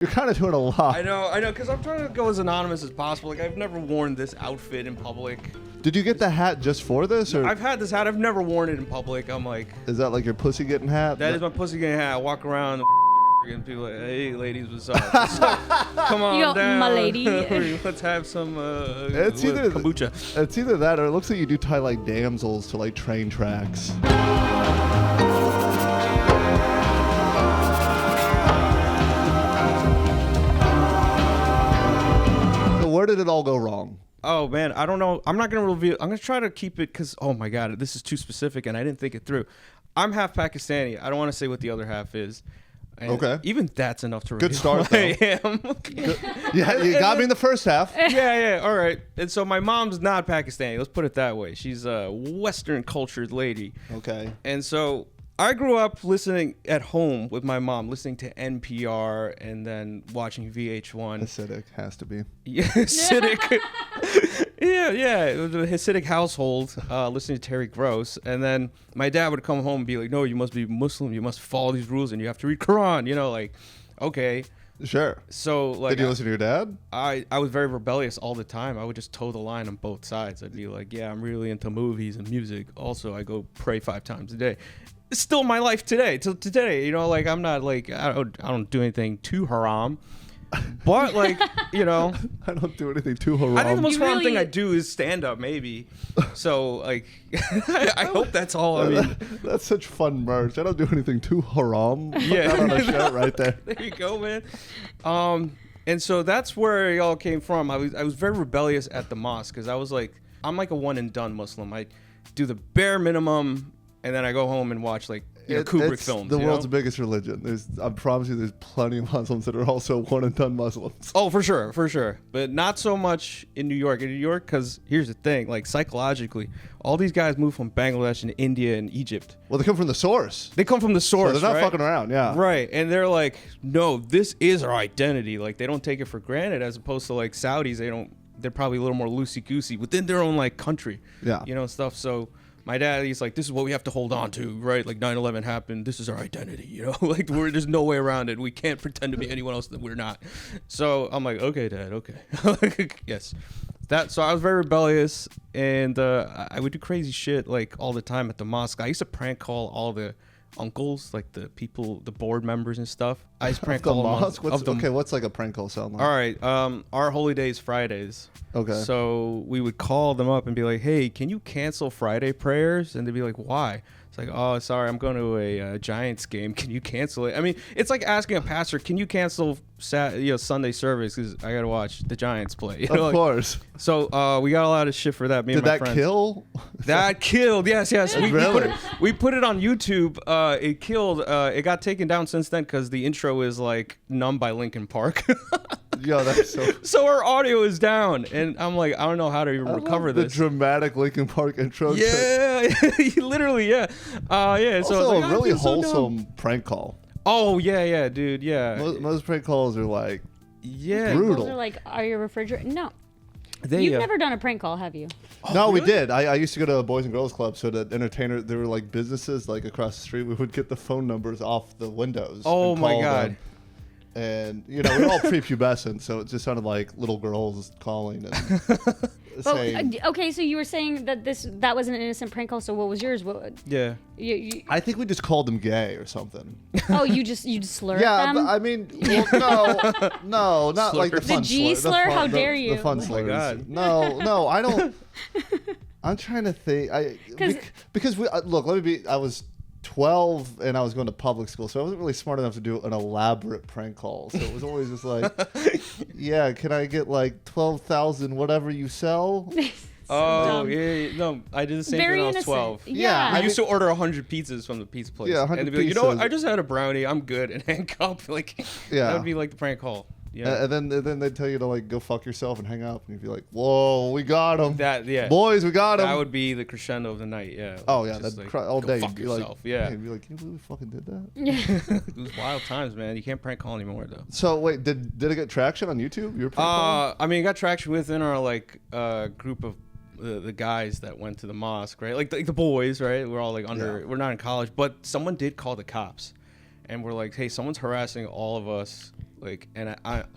You're kind of doing a lot. I know, because I'm trying to go as anonymous as possible. Like, I've never worn this outfit in public. Did you get the hat just for this? Or I've had this hat. I've never worn it in public. I'm like... Is that like your pussy getting hat? That is my pussy getting hat. I walk around and people like, hey, ladies, what's up? Come on Yo, down. my lady. Let's have some It's either kombucha. It's either that or it looks like you do tie like damsels to like train tracks. Where did it all go wrong? Oh, man, I don't know. I'm not going to reveal. I'm going to try to keep it because, oh, my God, this is too specific, and I didn't think it through. I'm half Pakistani. I don't want to say what the other half is. And okay. even that's enough to reveal. Good start, though. I am. Yeah, you got me in the first half. Yeah, all right. And so my mom's not Pakistani. Let's put it that way. She's a Western cultured lady. Okay. And so I grew up listening at home with my mom, listening to NPR and then watching VH1. Hasidic has to be. Yeah, Hasidic. yeah. It was a Hasidic household, listening to Terry Gross. And then my dad would come home and be like, no, you must be Muslim. You must follow these rules and you have to read Quran. You know, like, okay. Sure. So, like, did you listen to your dad? I was very rebellious all the time. I would just toe the line on both sides. I'd be like, yeah, I'm really into movies and music. Also, I go pray 5 times a day. It's still my life today. Till today, you know, like I'm not like I don't do anything too haram, but like you know, I don't do anything too haram. I think the most haram thing I do is stand up, maybe. So like, I hope that's all. I mean, that's such fun merch. I don't do anything too haram. Yeah, Put that on a shirt right there. There you go, man. And so that's where it all came from. I was very rebellious at the mosque because I was like, I'm like a one and done Muslim. I do the bare minimum. And then I go home and watch like Kubrick films. The world's biggest religion. I promise you, there's plenty of Muslims that are also one and done Muslims. Oh, for sure. But not so much in New York. In New York, because here's the thing: like psychologically, all these guys move from Bangladesh and India and Egypt. Well, they come from the source. They come from the source. So they're not right? fucking around. Yeah. Right, and they're like, no, this is our identity. Like they don't take it for granted, as opposed to like Saudis. They're probably a little more loosey goosey within their own like country. Yeah. You know, stuff. So. My dad, he's like, this is what we have to hold on to, right? Like 9/11 happened. This is our identity, you know? Like there's no way around it. We can't pretend to be anyone else that we're not. So I'm like, okay, Dad, okay. Yes. So I was very rebellious, and I would do crazy shit like all the time at the mosque. I used to prank call all the uncles, like the people, the board members and stuff. I used to prank call mosque? What's like a prank call sound like? All right, our holy days Fridays. Okay. So we would call them up and be like, hey, can you cancel Friday prayers? And they'd be like, why? It's like, oh, sorry, I'm going to a Giants game. Can you cancel it? I mean, it's like asking a pastor, can you cancel Sunday service because I got to watch the Giants play. You know, of course. So we got a lot of shit for that, me and my friends. Did that kill? That killed, yes. Really? We put it on YouTube. It killed. It got taken down since then because the intro is like Numb by Linkin Park. Yo, that's so our audio is down, and I'm like, I don't know how to even recover this. The dramatic Linkin Park intro. Yeah, literally, yeah. Yeah. Also, so a really wholesome prank call. Oh yeah, dude, yeah. Most prank calls are like, yeah, brutal. Those are like, are your refrigerator? No. You've never done a prank call, have you? Oh, no, really? we did. I used to go to a Boys and Girls Club, so the entertainer, there were like businesses like across the street. We would get the phone numbers off the windows. Oh and my call God. them. And, you know, we were all prepubescent, so it just sounded like little girls calling and saying... Okay, so you were saying that that was an innocent prank call, so what was yours? Yeah. I think we just called them gay or something. Oh, you just slurred yeah, them? but I mean, well, no, not like the fun The G slur? How dare you? The fun Oh my slurs. God. No, I don't... I'm trying to think. Because look, I was 12 and I was going to public school, so I wasn't really smart enough to do an elaborate prank call. So it was always just like, yeah, can I get like 12,000 whatever you sell? Oh, yeah. No, I did the same thing when I was 12. Yeah. I used to order 100 pizzas from the pizza place. Yeah, 100 and they'd be like, you know what? pizzas. I just had a brownie. I'm good. And hang up. Like, Yeah. that would be like the prank call. Yeah. And then they'd tell you to like go fuck yourself and hang up, and you'd be like, "Whoa, we got him! Yeah. Boys, we got him!" That would be the crescendo of the night. Yeah. Oh yeah, Just that's like, all go day. Fuck You'd be yourself. like, yeah. You'd be like, "Can you believe we fucking did that?" It was wild times, man. You can't prank call anymore though. So wait, did it get traction on YouTube? Your prank call? I mean, it got traction within our like group of the guys that went to the mosque, right? Like the boys, right? We're all like we're not in college, but someone did call the cops, and we're like, hey, someone's harassing all of us. Like, and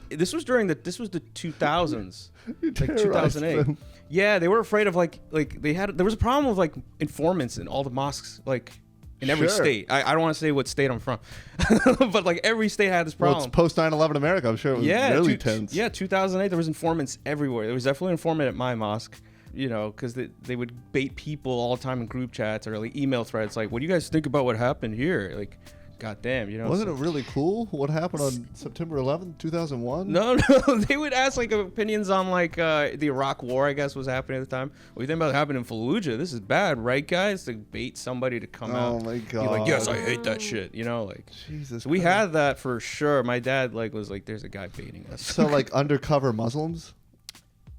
this was the 2000s, like terrorized 2008. them. Yeah, they were afraid of like there was a problem with like informants in all the mosques, like in every Sure. state. I don't want to say what state I'm from, but like every state had this Well, problem. it's post 9/11 America. I'm sure it was really tense. Yeah, 2008, there was informants everywhere. There was definitely an informant at my mosque, you know, because they would bait people all the time in group chats or like email threads, like, what do you guys think about what happened here? Like, goddamn, you know. Wasn't it really cool what happened on September 11th, 2001? No, they would ask like opinions on like the Iraq War, I guess, was happening at the time. What do you think about what happened in Fallujah? This is bad, right, guys? To bait somebody to come out. Oh my Be god. like, yes, I hate that shit. You know, like Jesus. so we Christ. had that for sure. My dad like was like, there's a guy baiting us. So like undercover Muslims,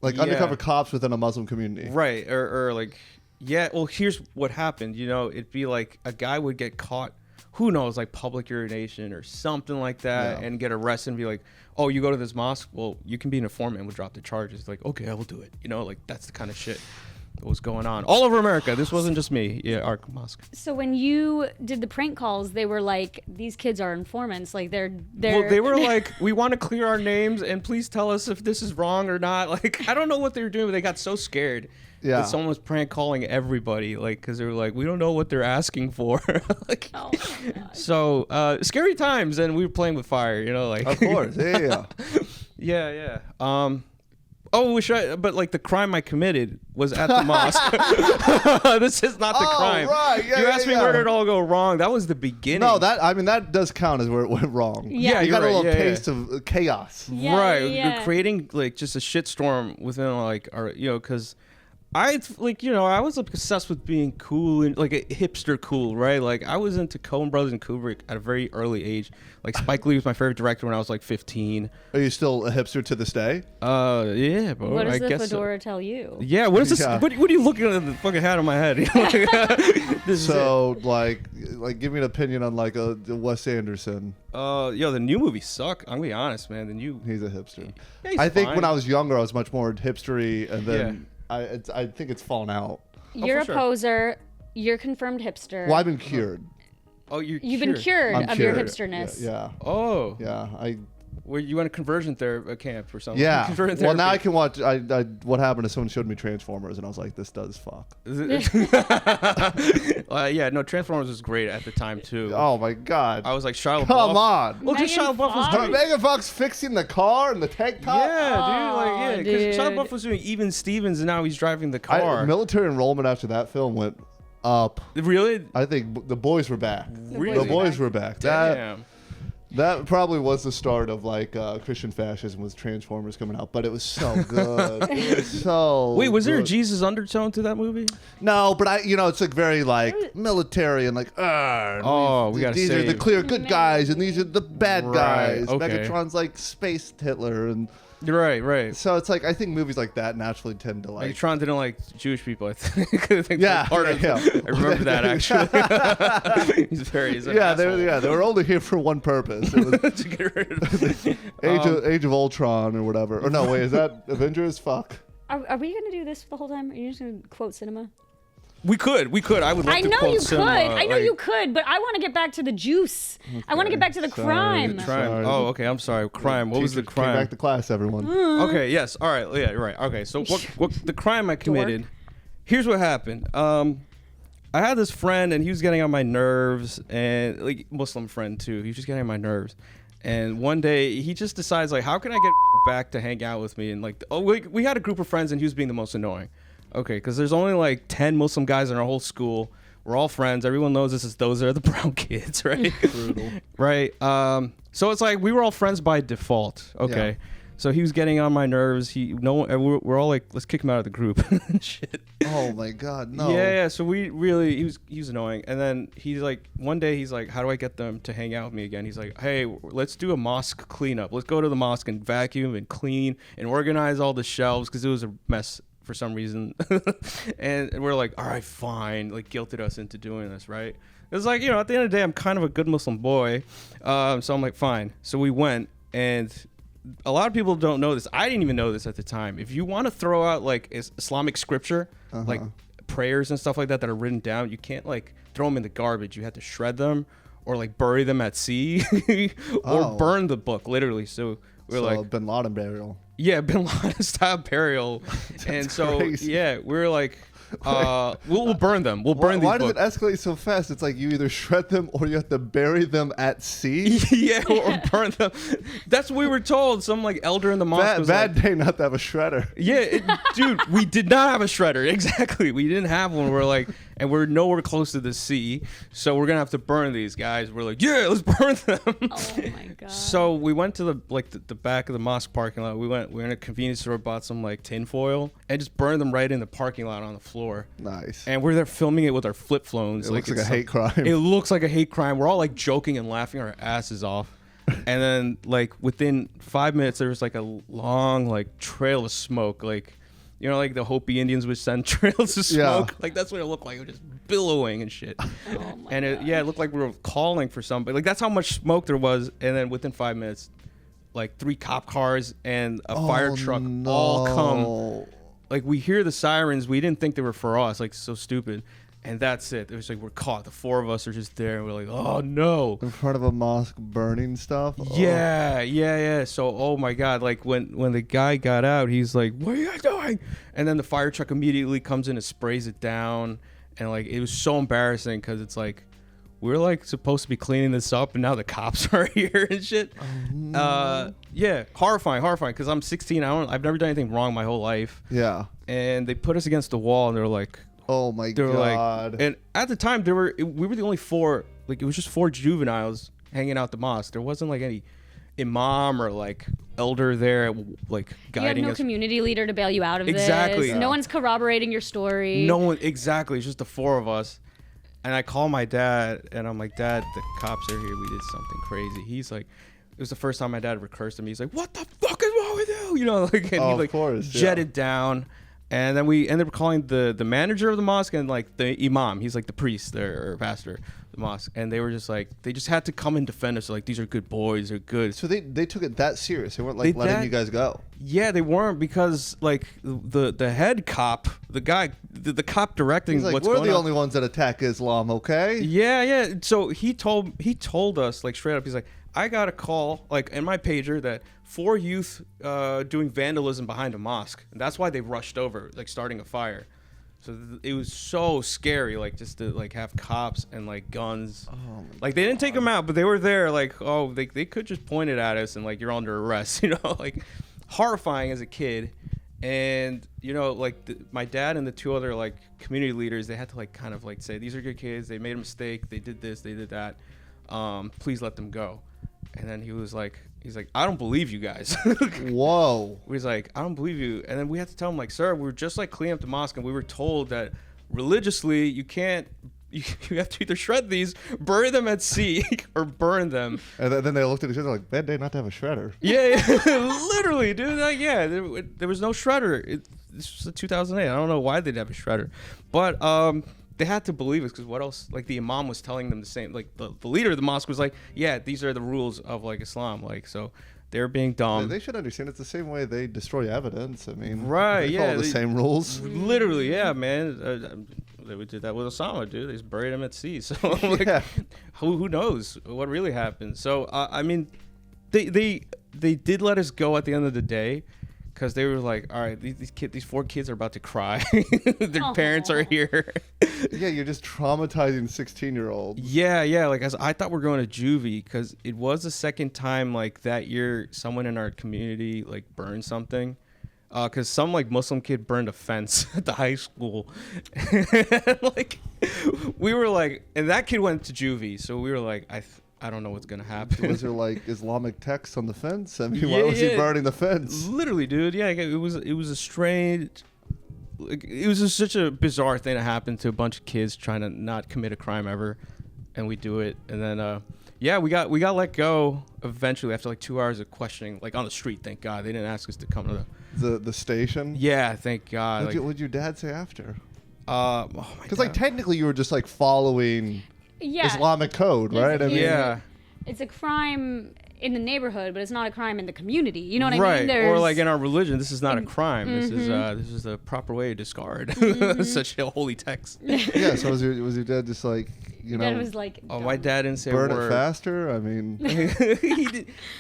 like Yeah. undercover cops within a Muslim community. Right, or like, yeah, well, here's what happened, you know, it'd be like a guy would get caught, who knows, like public urination or something like that, Yeah. and get arrested and be like, oh, you go to this mosque, well, you can be an informant and we'll drop the charges. Like, okay, I will do it, you know, like that's the kind of shit that was going on all over America. This wasn't just me. Yeah, our mosque. So when you did the prank calls, they were like, these kids are informants. Like they're Well, they were like, we want to clear our names and please tell us if this is wrong or not. Like, I don't know what they were doing, but they got so scared Yeah. that someone was prank calling everybody, like, because they were like, we don't know what they're asking for. Like, Oh my God. so scary times, and we were playing with fire, you know, like. Of course. Yeah. Yeah. But like the crime I committed was at the mosque. This is not the Oh, crime. right. Yeah, you yeah, asked me yeah. where did it all go wrong. That was the beginning. No, that does count as where it went wrong. Yeah, you you're got a right. little Yeah, yeah. taste of chaos. Yeah, right. yeah. You're creating like just a shitstorm within like our, you know, because I like, you know, I was like, obsessed with being cool and like a hipster cool, right? Like I was into Coen Brothers and Kubrick at a very early age. Like Spike Lee was my favorite director when I was like 15. Are you still a hipster to this day? Yeah, bro. What does I the guess so. fedora tell you? Yeah, what is this? Yeah. What are you looking at the fucking hat on my head? This is So like give me an opinion on like a Wes Anderson. yo, the new movies suck. I'm gonna be honest, man. The new, He's a hipster. Yeah, he's I think fine. when I was younger, I was much more hipstery, and then I think it's fallen out. You're for a sure. poser. You're confirmed hipster. Well, I've been cured. oh, You've been cured I'm of cured. your hipsterness. Yeah. Oh, Yeah. where you went to conversion therapy camp or something? Yeah. Conversion Well, now I therapy. can watch. What happened is someone showed me Transformers, and I was like, "This does fuck." Yeah, no, Transformers was great at the time too. Oh my god! I was like, Shia LaBeouf. Come on. Well, just Megan Shia LaBeouf was Fox? great. Megan Fox fixing the car and the tank top. Yeah, dude, like yeah, because Shia dude. LaBeouf was doing Even Stevens, and now he's driving the car. Military enrollment after that film went up. Really? I think the boys were back. Really? The boys were back. That Damn. that probably was the start of like Christian fascism with Transformers coming out, but it was so good. It was so. Wait, was there a good. Jesus undertone to that movie? No, but it's like very like military and like. Oh, we gotta these are the save. clear good guys and these are the bad Right, guys. okay. Megatron's like space Hitler, and You're right. so it's like I think movies like that naturally tend to like. Megatron didn't like Jewish people. I think. I think Yeah, that's part of yeah. I remember that actually. he's an asshole. They were only here for one purpose. It was To get rid of Age of Ultron or whatever. Or no, wait, is that Avengers? Fuck. Are we gonna do this the whole time? Are you just gonna quote cinema? We could. I would love I to know quote you could. cinema, I know like- you could, but I want to get back to the juice. I want to get back to the Sorry. crime. Sorry. Crime. Oh, okay. I'm sorry. Crime. What was the Teachers came crime? back to class, everyone. Okay. Yes. All right. Yeah. Right. Okay. So what the crime I committed? Here's what happened. I had this friend, and he was getting on my nerves, and like Muslim friend too. He was just getting on my nerves. And one day he just decides like, how can I get back to hang out with me? And like, we had a group of friends, and he was being the most annoying. Okay, because there's only like 10 Muslim guys in our whole school. We're all friends. Everyone knows those are the brown kids, right? Brutal. Right. So it's like we were all friends by default. Okay. Yeah. So he was getting on my nerves. We're all like, let's kick him out of the group. Shit. Oh my God, no. Yeah. So he was annoying. And then he's like, one day he's like, how do I get them to hang out with me again? He's like, hey, let's do a mosque cleanup. Let's go to the mosque and vacuum and clean and organize all the shelves because it was a mess for some reason. And we're like, all right, fine. Like guilted us into doing this, right? It was like, you know, at the end of the day, I'm kind of a good Muslim boy. So I'm like, fine. So we went, and a lot of people don't know this. I didn't even know this at the time. If you want to throw out like Islamic scripture, like prayers and stuff like that are written down, you can't like throw them in the garbage. You have to shred them or like bury them at sea, or burn the book literally. So we're like Bin Laden burial. Yeah, Bin Laden style burial. And so crazy. yeah, we're like, we'll burn them. We'll burn these Why books. does it escalate so fast? It's like you either shred them or you have to bury them at sea. Yeah, or burn them. That's what we were told. Some like elder in the mosque was Bad like, day not to have a shredder. yeah, dude, we did not have a shredder. Exactly, we didn't have one. We're like, and we're nowhere close to the sea, so we're gonna have to burn these guys. We're like, yeah, let's burn them. Oh my god. So we went to the back of the mosque parking lot. We were in a convenience store, bought some like tin foil, and just burned them right in the parking lot on the floor. Nice. And we're there filming it with our flip phones. It looks like a hate crime. It looks like a hate crime. We're all like joking and laughing our asses off. And then like within 5 minutes, there was like a long like trail of smoke. Like, you know, like the Hopi Indians would send trails of smoke. Yeah. Like that's what it looked like. It was just billowing and shit. Oh my and it looked like we were calling for somebody. Like that's how much smoke there was. And then within 5 minutes, like 3 cop cars and a fire truck all come. Like we hear the sirens. We didn't think they were for us. Like so stupid. And that's it. It was like we're caught. The 4 of us are just there, and we're like, "Oh no!" In front of a mosque, burning stuff. Yeah. So, oh my god! Like when the guy got out, he's like, "What are you guys doing?" And then the fire truck immediately comes in and sprays it down. And like it was so embarrassing because it's like we're like supposed to be cleaning this up, and now the cops are here and shit. Oh, no. Yeah, horrifying. Because I'm 16. I've never done anything wrong my whole life. Yeah. And they put us against the wall, and they're like. Oh my god! Like, and at the time, we were the only 4. Like it was just 4 juveniles hanging out the mosque. There wasn't like any imam or like elder there, like guiding us. You have no community leader to bail you out of exactly. this. Yeah. No one's corroborating your story. No one exactly. It's just the 4 of us. And I call my dad, and I'm like, "Dad, the cops are here. We did something crazy." He's like, it was the first time my dad ever cursed at me. He's like, "What the fuck is wrong with you?" You know, like, and he like of course, jetted down. And then we ended up calling the manager of the mosque and like the imam. He's like the priest there or pastor of the mosque. And they were just like, they just had to come and defend us. Like, these are good boys. They're good. So they took it that serious. They weren't like letting you guys go. Yeah, they weren't because like the head cop, the guy, the cop directing He's like, what's we're going the on. only ones that attack Islam, okay? Yeah. So he told us like straight up. He's like, I got a call like in my pager that 4 youth doing vandalism behind a mosque, and that's why they rushed over, like starting a fire. So it was so scary, like just to like have cops and like guns. Like they didn't take them out, but they were there. Like they could just point it at us and like you're under arrest, you know, like horrifying as a kid. And you know, like my dad and the 2 other like community leaders, they had to like kind of like say, these are good kids. They made a mistake. They did this. They did that. Please let them go. And then he's like, I don't believe you guys. Whoa. He's like, I don't believe you. And then we had to tell him like, sir, we were just like cleaning up the mosque, and we were told that religiously you can't. You have to either shred these, bury them at sea, or burn them. And then they looked at each other like, bad day not to have a shredder. Yeah, literally, dude. Like, yeah, there was no shredder. This was 2008. I don't know why they'd have a shredder, but they had to believe us because what else? Like the imam was telling them the same. Like the leader of the mosque was like, yeah, these are the rules of like Islam. Like so, they're being dumb. They should understand it's the same way they destroy evidence. I mean, right? They follow the same rules. Literally, yeah, man. They did that with Osama, dude. They just buried him at sea. So like, who knows what really happened? So I mean, they did let us go at the end of the day. Because they were like, all right, these 4 kids are about to cry. Their parents are here. Yeah, you're just traumatizing 16-year-olds. Yeah. Like I thought we were going to juvie because it was the second time like that year someone in our community like burned something. Because some like Muslim kid burned a fence at the high school. Like we were like, and that kid went to juvie. So we were like, I don't know what's gonna happen. Was there like Islamic text on the fence? I mean, why was he burning the fence? Literally, dude. Yeah, it was a strange. Like, it was just such a bizarre thing that happened to a bunch of kids trying to not commit a crime ever, and we do it, and then we got let go eventually after like 2 hours of questioning, like on the street. Thank God they didn't ask us to come to the station. Yeah, thank God. What'd your dad say after? Because like technically you were just like following. Yeah. Islamic code, right? I mean, yeah. It's a crime in the neighborhood, but it's not a crime in the community. You know what I mean? Right. There's, Or like in our religion, this is not a crime. This is the proper way to discard such a holy text. Yeah. So was your dad just like, you know? Dad was like, Oh, my dad didn't say burn a word. it faster. I mean,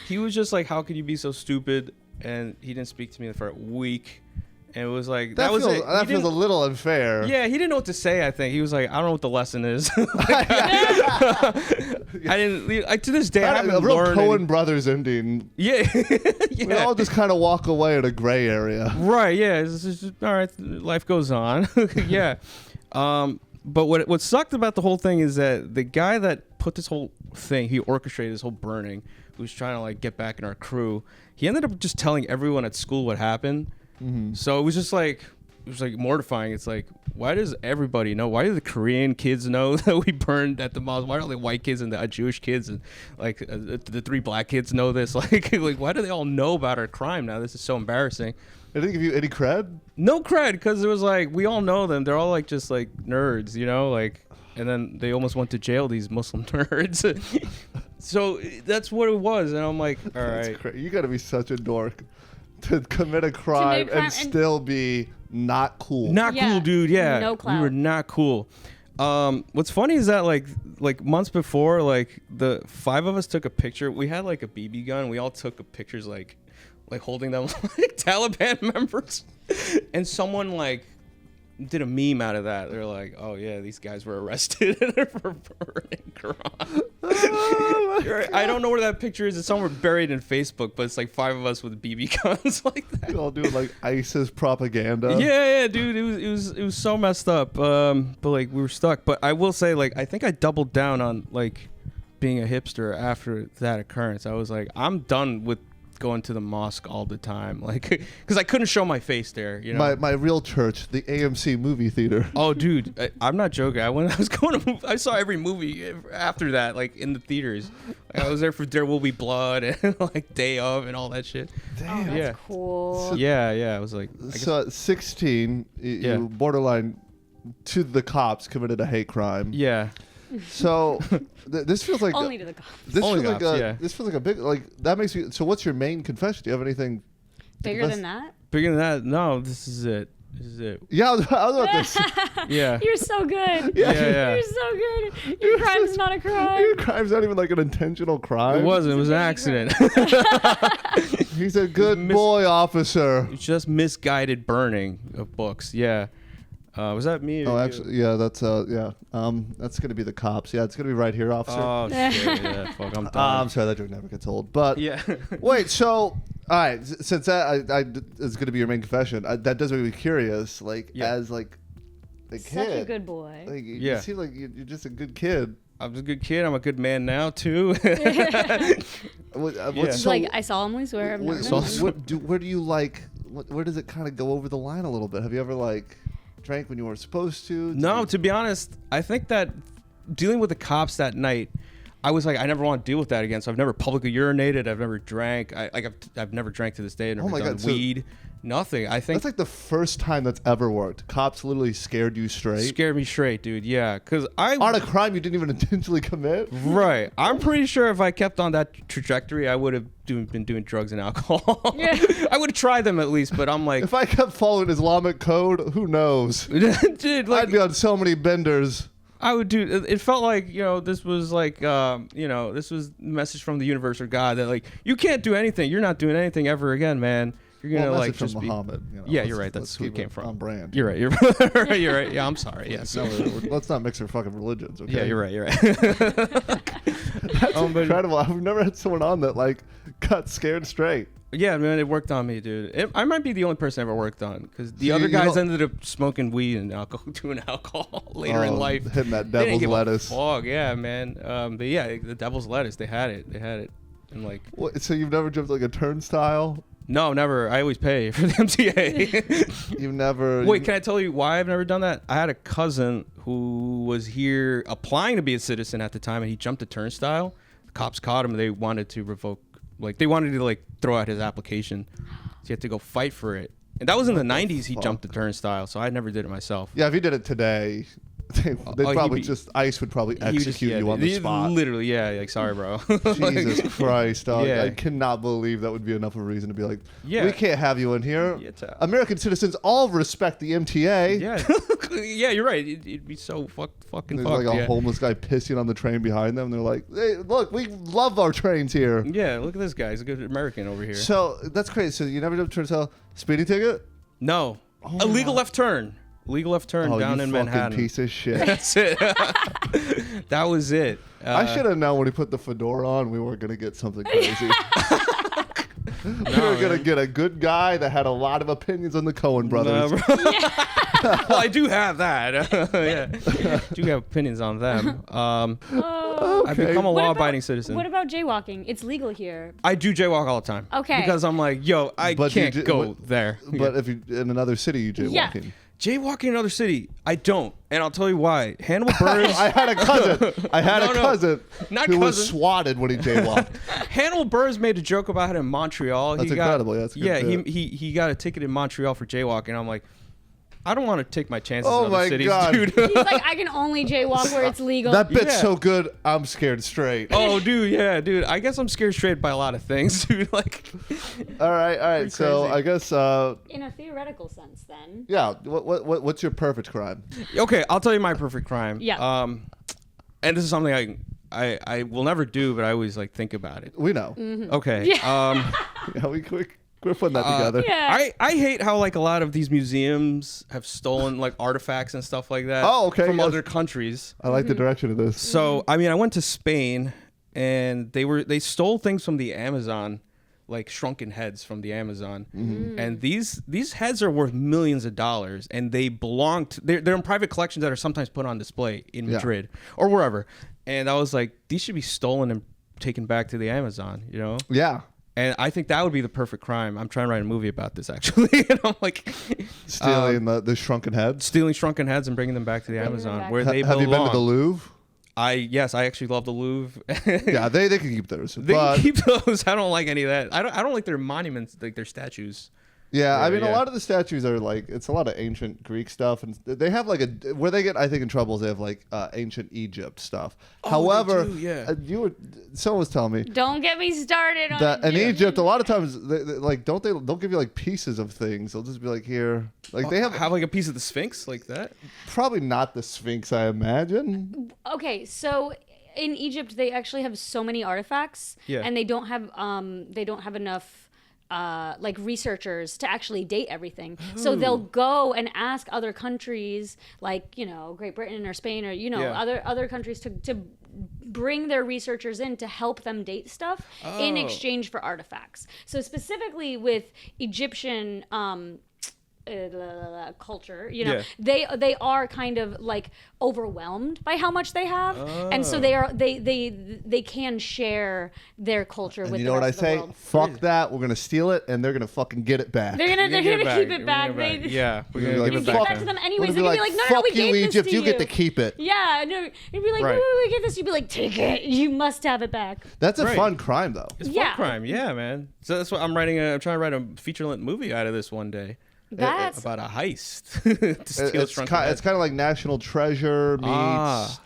He was just like, how could you be so stupid? And he didn't speak to me for a week. And it was like that feels, was it. that feels a little unfair. Yeah, he didn't know what to say. I think he was like, I don't know what the lesson is. I didn't. To this day, I haven't a real learned. Coen Brothers ending. Yeah, We all just kind of walk away in a gray area. Right. Yeah. It's just, all right. Life goes on. Yeah. But what sucked about the whole thing is that the guy that put this whole thing, he orchestrated this whole burning, who was trying to like get back in our crew. He ended up just telling everyone at school what happened. Mm-hmm. So it was like mortifying. It's like, why does everybody know? Why do the Korean kids know that we burned at the mosque? Why don't the white kids and the Jewish kids and like the 3 black kids know this? Like why do they all know about our crime now? This is so embarrassing. They didn't give you any cred? No cred, because it was like, we all know them. They're all like just like nerds, you know, like, and then they almost went to jail, these Muslim nerds. So that's what it was. And I'm like, all right. You got to be such a dork to commit a crime and still be not cool. Not cool, dude. Yeah. No clout. We were not cool. What's funny is that like months before, like the 5 of us took a picture. We had like a BB gun. We all took pictures like holding them like Taliban members. And someone like did a meme out of that. They're like, oh yeah, these guys were arrested for burning Quran. Oh I don't know where that picture is. It's somewhere buried in Facebook, but it's like 5 of us with BB guns like that. You all doing like ISIS propaganda. Yeah, dude. It was so messed up. But like we were stuck. But I will say, like, I think I doubled down on like being a hipster after that occurrence. I was like, I'm done with going to the mosque all the time, like, because I couldn't show my face there, you know. My real church, the AMC movie theater. Oh, dude, I'm not joking. When I was going to I saw every movie after that, like in the theaters. Like, I was there for There Will Be Blood and like Day Of and all that shit. Damn, that's yeah, cool. So, yeah. I was like, so at 16, you borderline to the cops committed a hate crime. Yeah. So this feels like only to the cops. This only feels cops, like this feels like a big that makes you. So what's your main confession? Do you have anything bigger than that? Bigger than that? No, this is it. Yeah, I was about this. Yeah. You're so good. Yeah. You're so good. Your crime's not a crime. Your crime's not even like an intentional crime. It wasn't. It was an accident. He's a good boy, officer. It's just misguided burning of books. Yeah. Was that me? Oh, actually, yeah, that's that's gonna be the cops. Yeah, it's gonna be right here, officer. Oh shit! Yeah, fuck, I'm done. I'm sorry, that joke never gets old. But yeah. Wait, so all right, since that is gonna be your main confession, that does make me curious. Like as like a kid, such a good boy. Like, you seem like you're just a good kid. I'm just a good kid. I'm a good man now too. So, like, I solemnly swear. Where do you like? Where does it kind of go over the line a little bit? Have you ever like drank when you weren't supposed to? No, to be honest, I think that dealing with the cops that night, I was like, I never want to deal with that again. So I've never publicly urinated. I've never drank. I've never drank to this day. I've never done weed. Nothing. I think that's like the first time that's ever worked. Cops literally scared you straight. Scared me straight, dude. Yeah, because on a crime you didn't even intentionally commit. Right. I'm pretty sure if I kept on that trajectory, I would have been doing drugs and alcohol. Yeah. I would have tried them at least, but I'm like, if I kept following Islamic code, who knows? Dude, like, I'd be on so many benders. I would do. It felt like, this was like, this was a message from the universe or God that like, you can't do anything. You're not doing anything ever again, man. You're gonna like just from Muhammad. Yeah, you're right. That's who it came from. On brand. You're right. You're right. You're right. Yeah, I'm sorry. Yes. No, let's not mix our fucking religions. Okay. Yeah, you're right. You're right. That's incredible. I've never had someone on that like got scared straight. Yeah, man, it worked on me, dude. I might be the only person I ever worked on because the other guys ended up smoking weed and doing alcohol later in life. Hitting that devil's lettuce. Yeah, man. But yeah, the devil's lettuce. They had it. And like. What, so you've never jumped like a turnstile? No, never. I always pay for the MTA. You've never. Wait, can I tell you why I've never done that? I had a cousin who was here applying to be a citizen at the time, and he jumped a turnstile. The cops caught him. And they wanted to revoke. Like they wanted to like throw out his application. So he had to go fight for it. And that was in the 90s. He jumped the turnstile, so I never did it myself. Yeah, if he did it today, They probably ICE would probably execute you on the spot. Literally, yeah. Like, sorry, bro. Jesus Christ, dog. Yeah. I cannot believe that would be enough of a reason to be like, Yeah. we can't have you in here. Yeah, American citizens all respect the MTA. Yeah, yeah, you're right. It'd be so fucking There's fucked. like a homeless guy pissing on the train behind them. They're like, hey, look, we love our trains here. Yeah, look at this guy. He's a good American over here. So that's crazy. So you never did turn tell speeding ticket? No. A legal left turn. Legal left turn down in Manhattan. Piece of shit. That's it. That was it. I should have known when he put the fedora on, we weren't gonna get something crazy. We were gonna get a good guy that had a lot of opinions on the Coen brothers. Well, I do have that. Yeah, I do have opinions on them. I've become a law-abiding citizen. What about jaywalking? It's legal here. I do jaywalk all the time. Okay. Because I'm like, yo, I can't go there. But if you in another city, you jaywalking. Yeah. Jaywalking in another city, I don't, and I'll tell you why. Hannibal Buress. I had a cousin. Who was swatted when he jaywalked. Hannibal Buress made a joke about it in Montreal. That's incredible. That's good. Yeah, he got a ticket in Montreal for jaywalking. I'm like, I don't want to take my chances in other cities, dude. He's like, I can only jaywalk where it's legal. That bit's so good, I'm scared straight. Oh, dude, yeah, dude. I guess I'm scared straight by a lot of things, dude. Like, all right. So I guess in a theoretical sense, then. Yeah. What's your perfect crime? Okay, I'll tell you my perfect crime. Yeah. And this is something I will never do, but I always like think about it. We know. Mm-hmm. Okay. Yeah. Yeah, we're putting that together. Yeah. I hate how like a lot of these museums have stolen like artifacts and stuff like that. Oh, okay, from yes. other countries. I like the direction of this. So I mean, I went to Spain, and they stole things from the Amazon, like shrunken heads from the Amazon, and these heads are worth millions of dollars, and they belong to they're in private collections that are sometimes put on display in Madrid or wherever. And I was like, these should be stolen and taken back to the Amazon, you know? Yeah. And I think that would be the perfect crime. I'm trying to write a movie about this, actually. And I'm like... Stealing the shrunken heads? Stealing shrunken heads and bringing them back to the Amazon, where they belong. Have you been to the Louvre? Yes, I actually love the Louvre. Yeah, they can keep theirs. They can keep those. I don't like any of that. I don't like their monuments, like their statues. Yeah, I mean, a lot of the statues are like, it's a lot of ancient Greek stuff, and they have like where they get, I think, in trouble is they have like ancient Egypt stuff. Oh, However, they do, someone was telling me Don't get me started on that in Egypt, a lot of times, they'll give you like pieces of things. They'll just be like, here, like they have like a piece of the Sphinx like that. Probably not the Sphinx, I imagine. Okay, so in Egypt they actually have so many artifacts, and they don't have enough like researchers to actually date everything. So they'll go and ask other countries, like, you know, Great Britain or Spain or, you know, other countries to bring their researchers in to help them date stuff in exchange for artifacts. So specifically with Egyptian culture, you know, they are kind of like overwhelmed by how much they have, and so they can share their culture with you the know what I rest of the say? world. Fuck that. We're gonna steal it, and they're gonna fucking get it back. They're gonna keep it back. Yeah, we're gonna gonna like, give give it it back back to them anyways. We're They're gonna gonna be be like, no, we fuck you, gave Egypt. this to You get to keep it. Yeah, no, you'd be like, Right. no, we gave this. You'd be like, take it. You must have it back. That's a fun crime, though. It's fun crime, yeah, man. So that's what I'm writing. I'm trying to write a feature-length movie out of this one day. That's about a heist. To steal it's kind of like National Treasure meets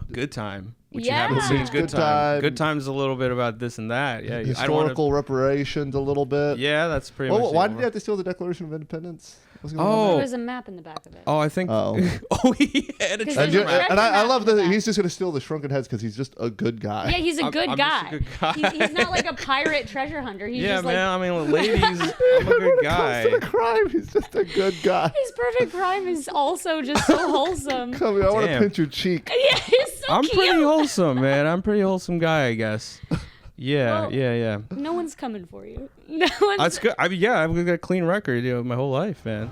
Good Time. Which Yeah. you haven't seen. Good Time. Good Time's a little bit about this and that. Yeah, historical reparations a little bit. Yeah, that's pretty much. Why did you have to steal the Declaration of Independence? What's going Oh. on There's a map in the back of it. Oh, I think. Oh. He had a Because treasure there's a map. treasure and I map love in the that back. he's just going to steal the shrunken heads because he's just a good guy. Yeah, he's a good I'm guy. just a good guy. He's not like a pirate treasure hunter. He's Yeah, just man. like, I mean, ladies, I'm a good When it guy. comes to the crime, he's just a good guy. his perfect crime is also just so wholesome. Come here, I want to Damn. pinch your cheek. Yeah, he's so I'm cute. pretty wholesome, man. I'm a pretty wholesome guy, I guess. Yeah, Well, yeah. No one's coming for you. No one's. That's good. I've got a clean record, my whole life, man.